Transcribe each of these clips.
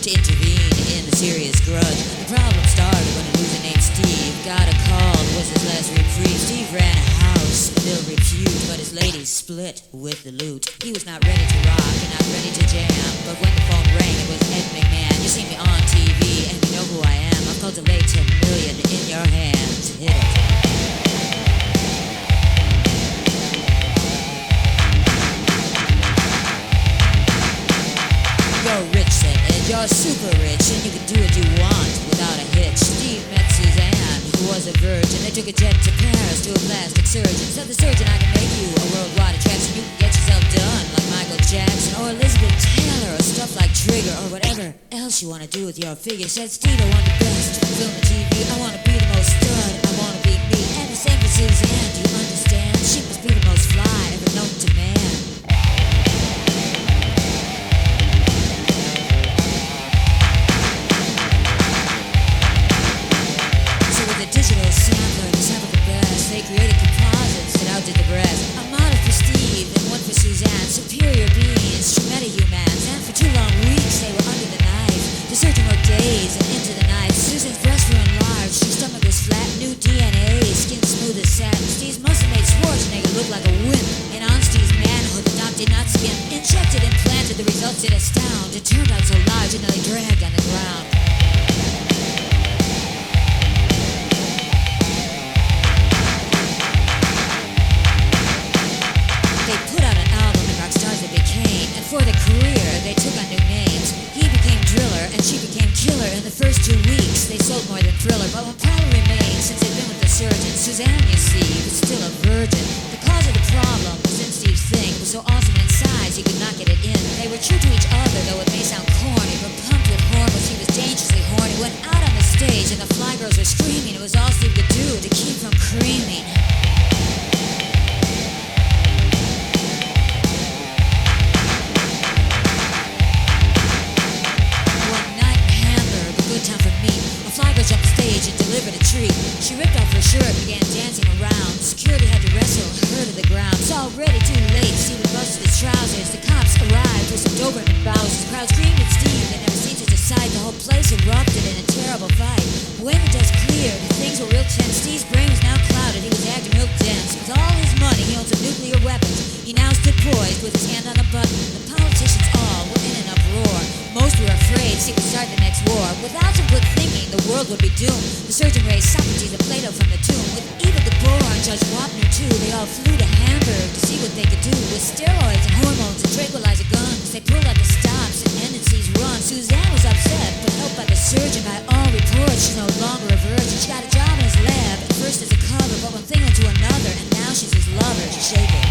to intervene in the serious grudge. The problem started when a loser named Steve got a call, was his last reprieve. Steve ran a house, ill repute, but his lady split with the loot. He was not ready to rock and not ready to jam, but when the phone rang, it was Ed McMahon. You see me on TV and you know who I am. I've called to lay 10 million in your hands. Hit it. You're rich, said Ed, you're super rich, and you can do what you want without a hitch. Steve met Suzanne, who was a virgin. They took a jet to Paris to a plastic surgeon. Said the surgeon, I can make you a worldwide attraction. You can get yourself done like Michael Jackson or Elizabeth Taylor or stuff like Trigger or whatever else you want to do with your figure. Said Steve, I want the best film and TV. I want to be the most stud. I want to be me. And the same for Suzanne, do you understand? She must be the most fly ever known to man. Digital sampler, the sample the best. They created composites that outdid the rest. A model for Steve and one for Suzanne. Superior beings, true meta-humans. And for 2 long weeks they were under the knife. The surgeon worked days and into the night. Susan's breasts were enlarged, her stomach was flat. New DNA, skin smooth as satin. Steve's muscle made Schwarzenegger look like a wimp. And on Steve's manhood the doc did not skim. Injected, implanted, the results did astound. It turned out so large and they dragged on the ground. They put out an album and rock stars they became, and for their career they took on new names. He became Driller and she became Killer. In the first 2 weeks they sold more than Thriller, but one problem remained since they'd been with the surgeon. Suzanne, you see, was still a virgin. The cause of the problem was in Steve's thing. It was so awesome in size he could not get it in. They were true to each other, though it may sound corny, but pumped with hormones he was dangerously horny. Went out on the stage and the fly girls were screaming. It was all Steve could do to keep from creaming. Time for me. A fly girl jumped stage and delivered a treat. She ripped off her shirt, began dancing around. Security had to wrestle her to the ground. It's already too late. Steven busted his trousers. The cops arrived with some Doberman Bowsers. The crowd screamed at Steve. They never seen such a sight. The whole place erupted in a terrible fight. When the dust cleared, things were real tense. Steve's brain was now clouded. He was acting real dense. With all his money, he owned some nuclear weapons. He now stood poised with his hand on a button. The politicians all were in an uproar. Most were afraid Steve would start the next war. Without some good thinking, the world would be doomed. The surgeon raised Socrates and Plato from the tomb. With Eva Gabor and Judge Wapner too, they all flew to Hamburg to see what they could do. With steroids and hormones and tranquilizer guns, they pulled out the stops and ended Steve's run. Suzanne was upset, but helped by the surgeon. By all reports, she's no longer a virgin. She got a job in his lab, at first as a cover, but one thing led to another, and now she's his lover. She's shaking.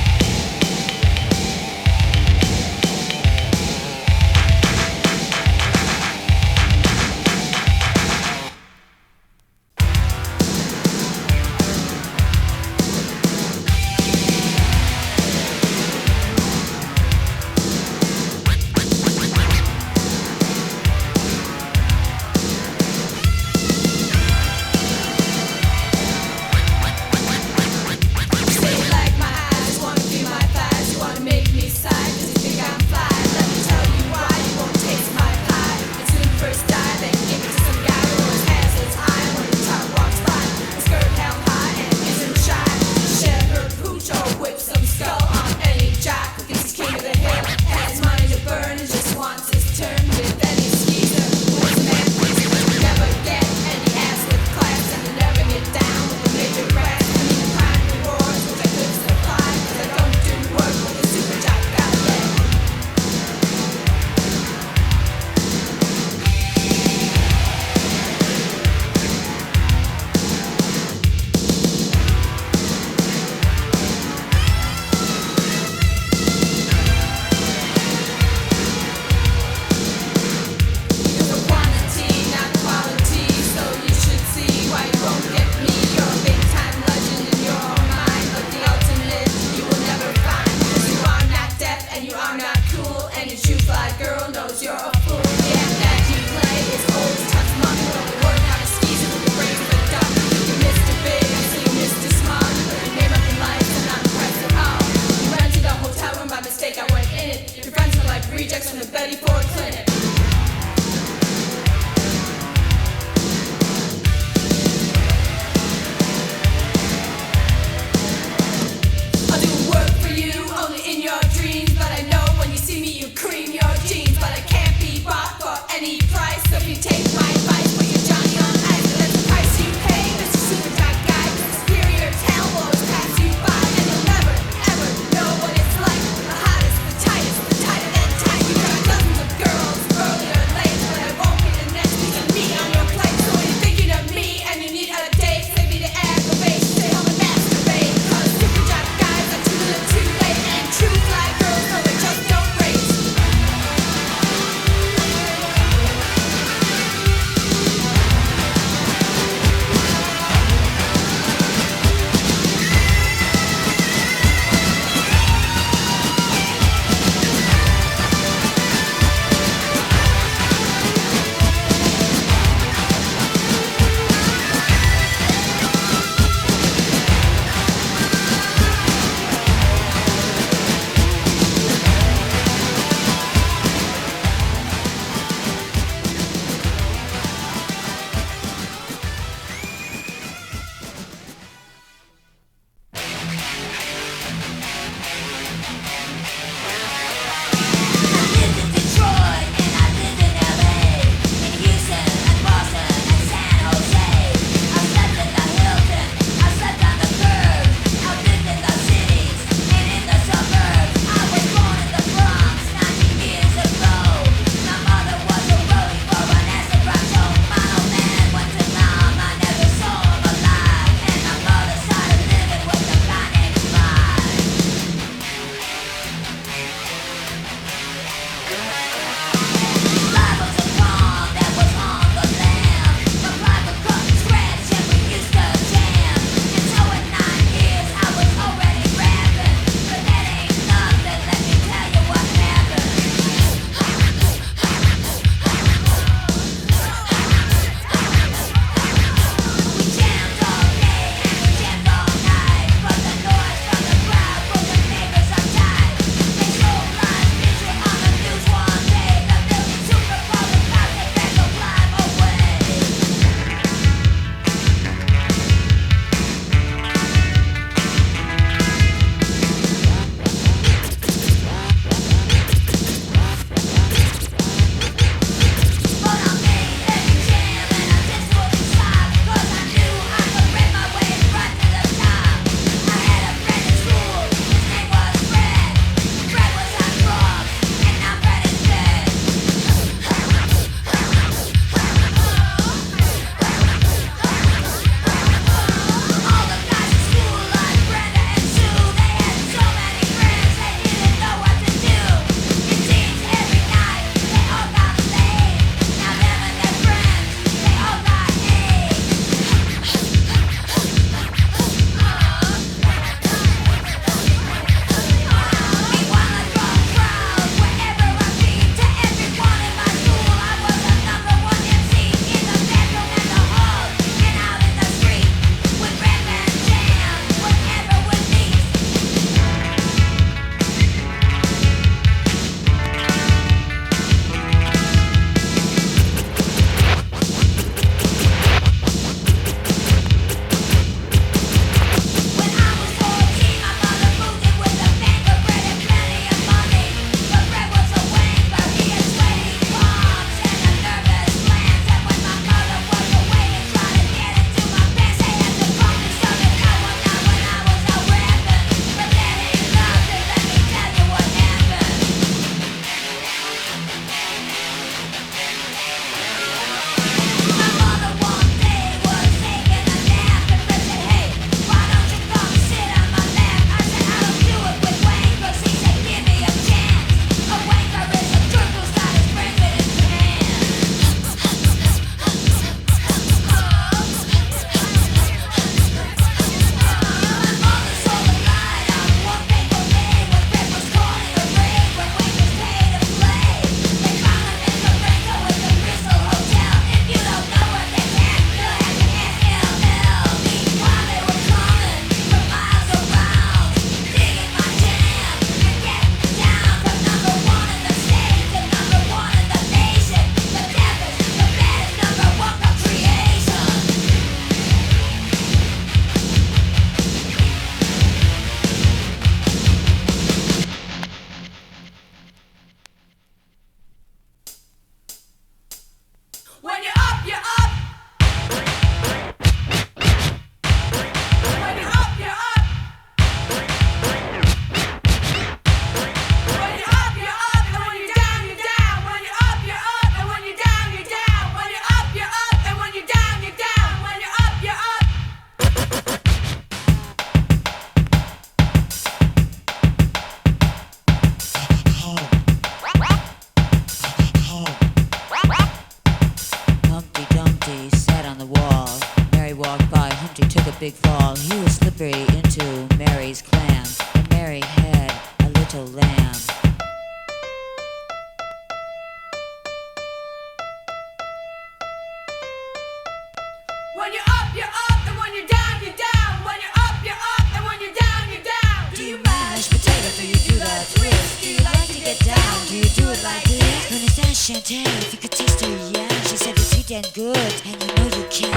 When you're up, you're up, and when you're down, you're down. When you're up, you're up, and when you're down, you're down. Do you mash potatoes? Do you do that twist? Do you like to get down? Do you do it like this? When it's that Chantal, if you could taste her, yeah. She said it's sweet and good, and you know you can.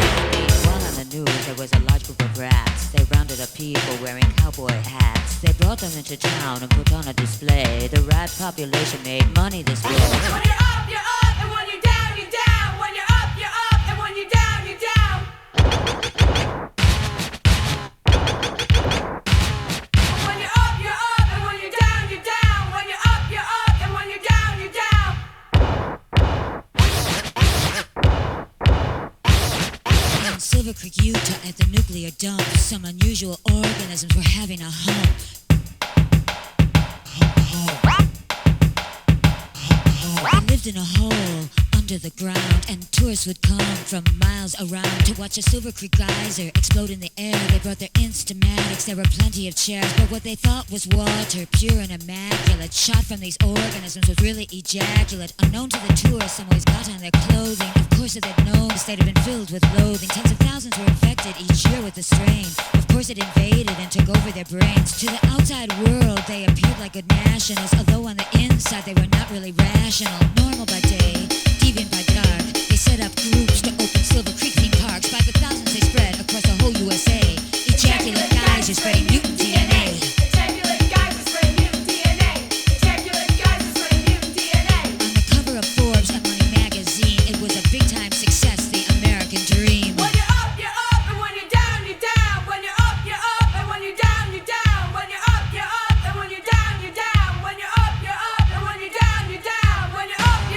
While on the news, there was a large group of rats. They rounded up people wearing cowboy hats. They brought them into town and put on a display. The rat population made money this way. When you're up, you're up, and when you're down, you're down. When you're up, you're up, and when you're down, you're down. When you're up, you're up, and when you're down, you're down. When you're up, you're up, and when you're down, you're down. In Silver Creek, Utah, at the nuclear dump, some unusual organisms were having a hump. They lived in a hole under the ground, and tourists would come from miles around to watch a Silver Creek geyser explode in the air. They brought their Instamatics, there were plenty of chairs, but what they thought was water, pure and immaculate, shot from these organisms was really ejaculate. Unknown to the tourists, some always got on their clothing. Of course, if they'd known, the state had been filled with loathing. Tens of thousands were infected each year with the strain. Of course, it invaded and took over their brains. To the outside world, they appeared like good nationals, although on the inside they were not really rational. Normal by day, deviant by dark. They set up groups to open Silver Creek theme parks. By the thousands they spread across the whole USA. Ejaculate guys are spreading mutant DNA. Ejaculate guys are spreading mutant DNA. Ejaculate guys are spreading mutant DNA. On the cover of Forbes and Money magazine, it was a big-time success, the American dream. When you're up, you're up, and when you're down, you're down. When you're up, you're up, and when you're down, you're down. When you're up, you're up, and when you're down, you're down. When you're up, you're up, and when you're down, you're down. When you're up, you're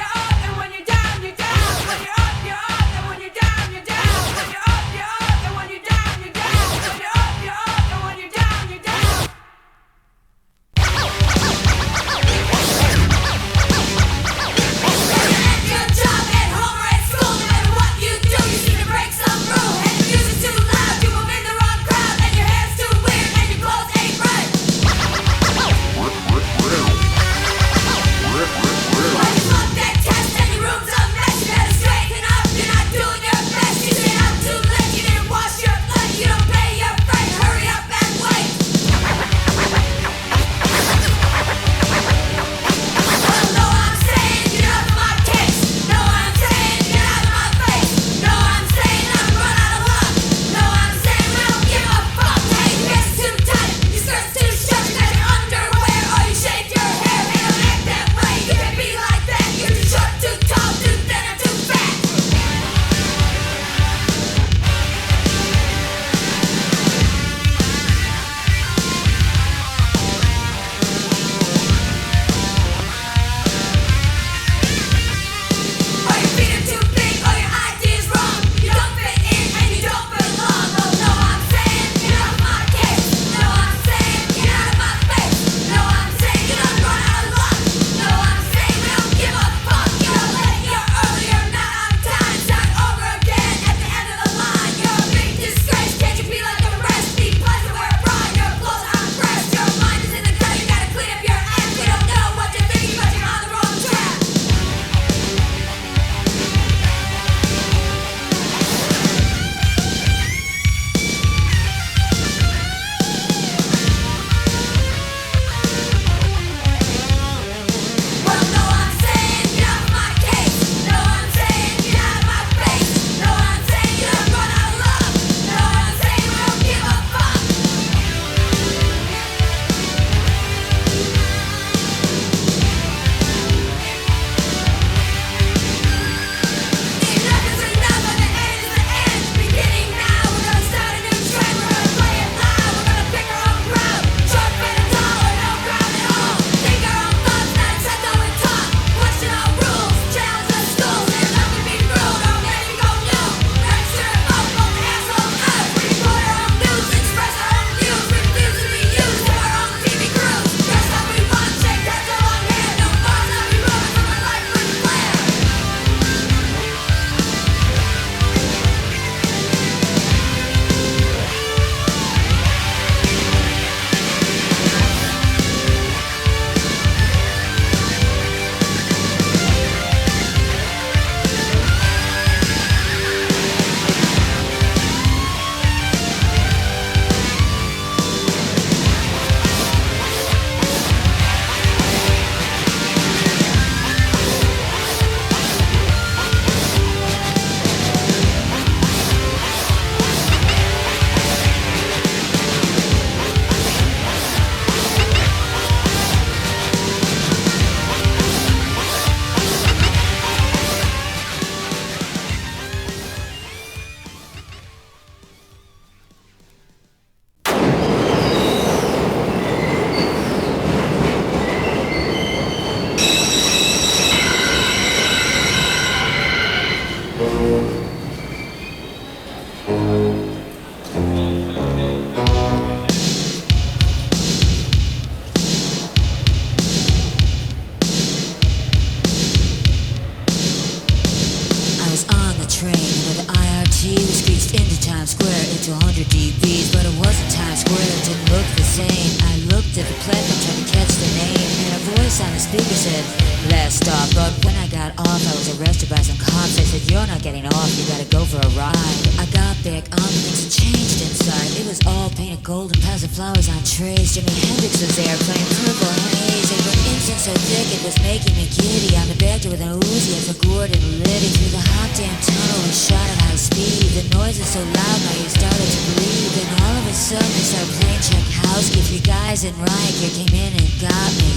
train. Where the IRT was squeezed into Times Square into 100 dBs, but it wasn't Times Square, it didn't look the same. I looked at the platform trying to catch the name, and a voice on the speaker said, "Last stop." But when I got off, I was arrested by some cops. They said, "You're not getting off, you gotta go for a ride." I got back on, but things had changed inside. It was all painted gold and piles of flowers on trays. Jimi Hendrix was there playing Purple Haze. They put incense so thick it was making me giddy. On the back door with an Uzi as a Gordon Liddy. Through the hot damn tunnel we shot at high speed. The noise was so loud my ears started to bleed. Then all of a sudden they started playing Tchaikovsky. 3 guys in riot gear came in and got me.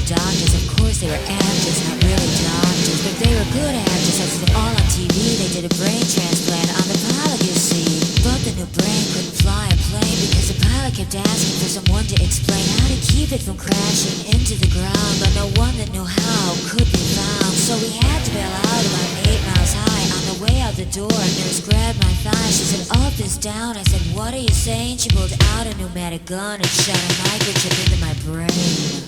Doctors, of course they were actors, not really doctors, but they were good actors. I was all on TV. They did a brain transplant on the pilot, you see. But the new brain couldn't fly a plane because the pilot kept asking for someone to explain how to keep it from crashing into the ground. But no one that knew how could be found. So we had to bail out about 8 miles high. On the way out the door, a nurse grabbed my thigh. She said, "Up is down." I said, "What are you saying?" She pulled out a pneumatic gun and shot a microchip into my brain.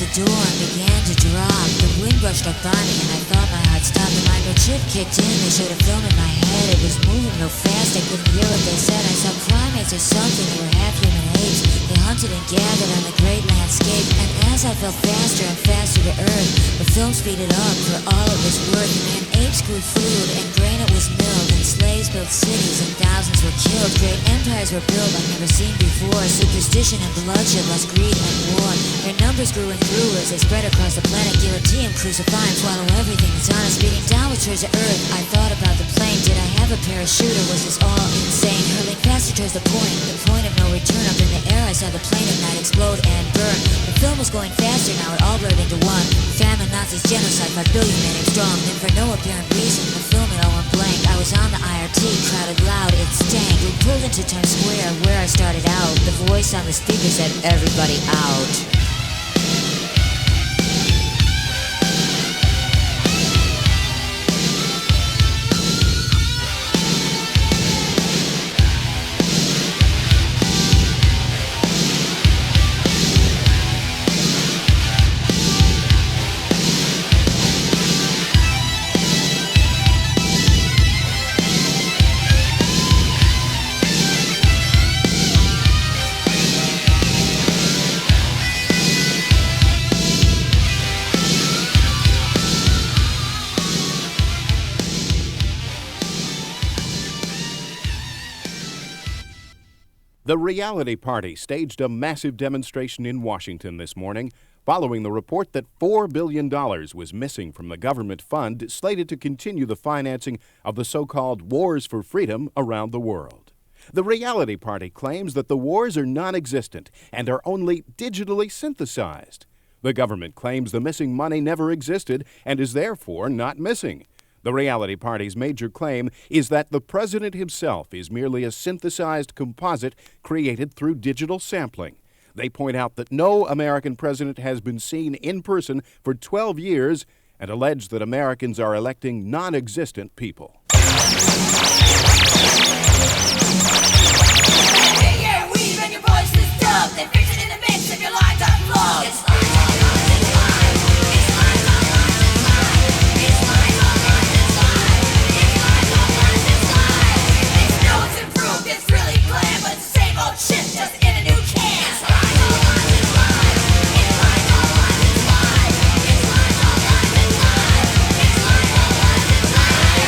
Door and began to drop. The wind brushed up on me and I thought my heart stopped. The microchip kicked in. They showed a film in my head. It was moving real fast. I couldn't hear what they said. I saw primates or something. They were half human apes. They hunted and gathered on the great landscape. And as I fell faster and faster to earth, the film speeded up for all it was worth. And apes grew food and granite was milled. And slaves built cities and thousands were killed. Great empires were built like never seen before. Superstition and bloodshed lost greed and war. Their numbers grew and grew as they spread across the planet. Guillotine, crucify and swallow everything that's on us. Speeding downwards towards the earth. I thought about the plane. Did I have a parachute or was this all insane? Hurling faster towards the point of no return. Up in the air I saw the plane at night explode and burn. The film was going faster, now it all blurred into one. Famine, Nazis, genocide, 5 billion men strong. Then for no apparent reason, the film it all went blank. I was on the IRT, crowded loud, it stank. We pulled into Times Square where I started out. The voice on the speaker said, "Everybody out." The Reality Party staged a massive demonstration in Washington this morning following the report that $4 billion was missing from the government fund slated to continue the financing of the so-called wars for freedom around the world. The Reality Party claims that the wars are non-existent and are only digitally synthesized. The government claims the missing money never existed and is therefore not missing. The Reality Party's major claim is that the president himself is merely a synthesized composite created through digital sampling. They point out that no American president has been seen in person for 12 years and allege that Americans are electing non-existent people. Your weave and your voice is dumb. They fix it in the mix of your lines on flow. It's shit just in a new can. It's lies, all lies, it's lies. It's lies, all lies, it's lies. It's lies, all lies, it's lies. It's lies, all lies, it's lies.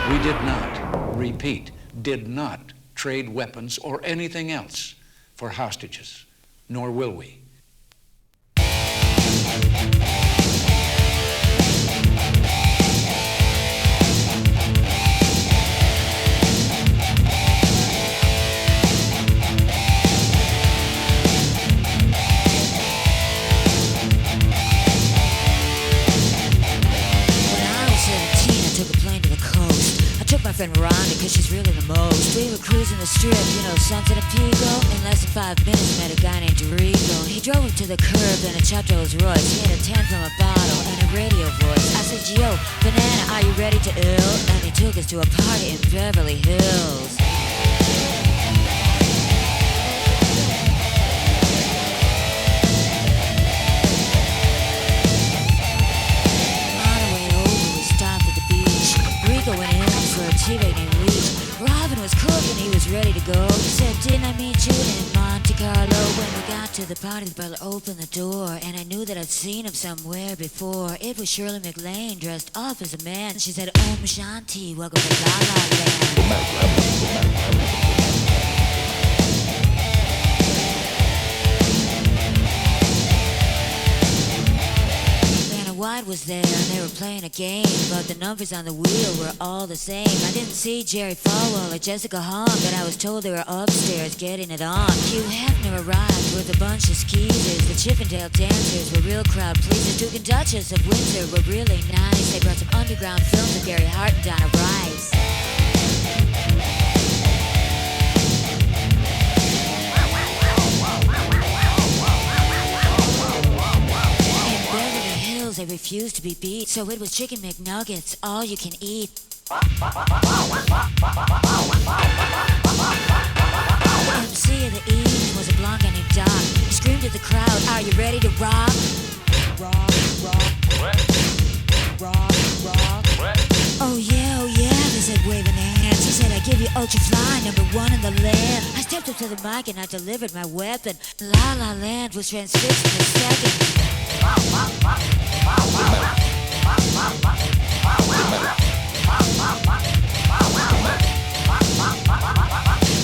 We did not, repeat, did not trade weapons or anything else for hostages, nor will we. My friend Rhonda, cause she's really the most. We were cruising the strip, you know, Sunset and Pico. In less than 5 minutes, met a guy named Rico. He drove up to the curb in a Chuck Rolls Royce. He had a 10 from a bottle and a radio voice. I said, yo, Banana, are you ready to ill? And he took us to a party in Beverly Hills. Named Leach. Robin was cooking, he was ready to go. He said, didn't I meet you in Monte Carlo? When we got to the party, the butler opened the door, and I knew that I'd seen him somewhere before. It was Shirley MacLaine, dressed up as a man. She said, Om Shanti, welcome to La La Land. White was there and they were playing a game, but the numbers on the wheel were all the same. I didn't see Jerry Falwell or Jessica Hahn, but I was told they were upstairs getting it on. Hugh Hefner arrived with a bunch of skeezers. The Chippendale dancers were real crowd pleasers. Duke and Duchess of Windsor were really nice. They brought some underground films of Gary Hart and Donna Rice. They refused to be beat, so it was chicken McNuggets, all you can eat. The MC of the evening was a blonde guy named Doc. He screamed at the crowd, are you ready to rock? Rock, rock, rock, rock. Oh yeah, they said waving their hands. He said, I give you Ultrafly, #1 in the land. I stepped up to the mic and I delivered my weapon. La La Land was transfixed in a second.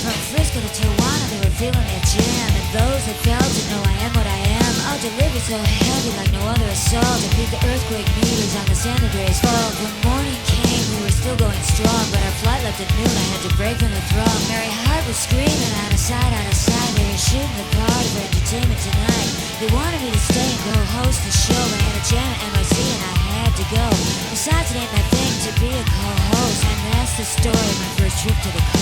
From Frisco to Tijuana, they were feeling their jam, and those that felt it know I am what I am. I'll deliver so heavy like no other assault. I beat the earthquake meters on the San Andreas Fault. When morning came, we were still going strong, but our flight left at noon. I had to break from the throng. Mary Hart was screaming out of sight, out of sight. They were shooting the party for entertainment tonight. They wanted me to stay and go host the show, but I had a jam at MIC and I had to go. Besides, it ain't my thing to be a co-host, and that's the story of my first trip to the coast.